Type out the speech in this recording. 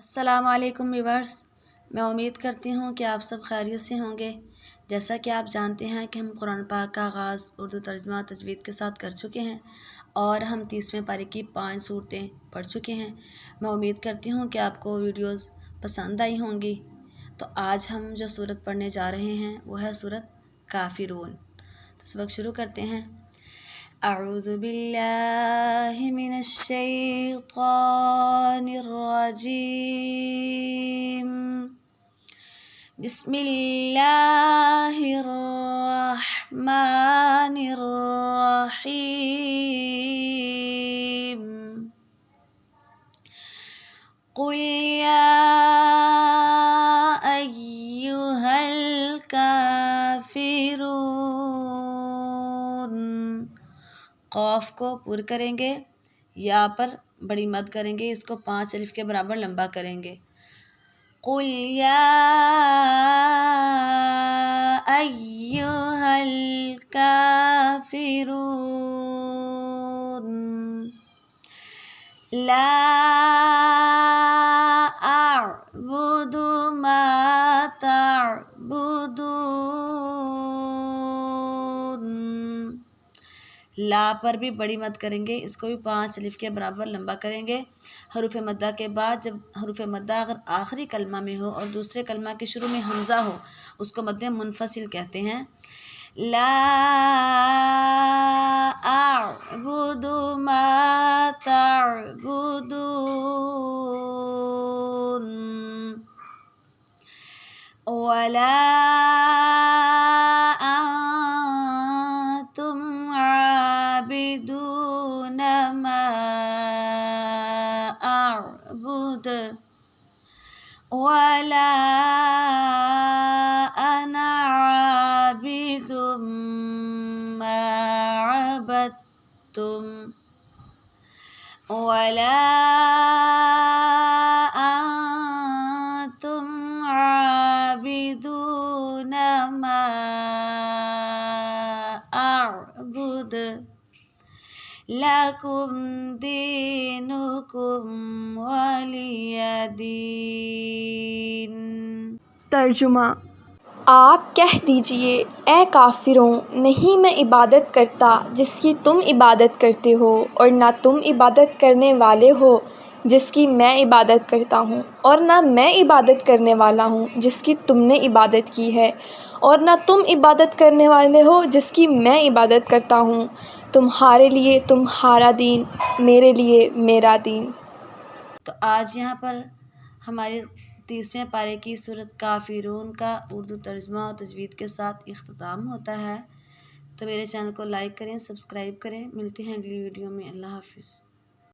السلام علیکم ویورس، میں امید کرتی ہوں کہ آپ سب خیریت سے ہوں گے۔ جیسا کہ آپ جانتے ہیں کہ ہم قرآن پاک کا آغاز اردو ترجمہ تجوید کے ساتھ کر چکے ہیں اور ہم 30ویں پارے کی 5 صورتیں پڑھ چکے ہیں۔ میں امید کرتی ہوں کہ آپ کو ویڈیوز پسند آئی ہوں گی۔ تو آج ہم جو صورت پڑھنے جا رہے ہیں وہ ہے صورت کافرون۔ تو سبق شروع کرتے ہیں۔ اعوذ باللہ من الشیطان الرجیم، بسم اللہ الرحمن الرحیم۔ قل یا ایھا الکافرون، قاف کو پر کریں گے، یا پر بڑی مد کریں گے، اس کو 5 الف کے برابر لمبا کریں گے۔ قل یا ایھا الکافرون لا اعبد ما تعبدون، لا پر بھی بڑی مد کریں گے، اس کو بھی 5 الف کے برابر لمبا کریں گے۔ حروف مدہ کے بعد جب حروف مدہ اگر آخری کلمہ میں ہو اور دوسرے کلمہ کے شروع میں حمزہ ہو، اس کو مد منفصل کہتے ہیں۔ لا اعبد ما تعبدون ولا انتم عابدون ما اعبد ولا انا عابد ما عبدتم ولا انتم عابدون ما اعبد لکم دینکم ولی دین۔ ترجمہ: آپ کہہ دیجئے اے کافروں، نہیں میں عبادت کرتا جس کی تم عبادت کرتے ہو، اور نہ تم عبادت کرنے والے ہو جس کی میں عبادت کرتا ہوں، اور نہ میں عبادت کرنے والا ہوں جس کی تم نے عبادت کی ہے، اور نہ تم عبادت کرنے والے ہو جس کی میں عبادت کرتا ہوں۔ تمہارے لیے تمہارا دین، میرے لیے میرا دین۔ تو آج یہاں پر ہماری 30ویں پارے کی صورت کافرون کا اردو ترجمہ اور تجوید کے ساتھ اختتام ہوتا ہے۔ تو میرے چینل کو لائک کریں، سبسکرائب کریں۔ ملتے ہیں اگلی ویڈیو میں۔ اللہ حافظ۔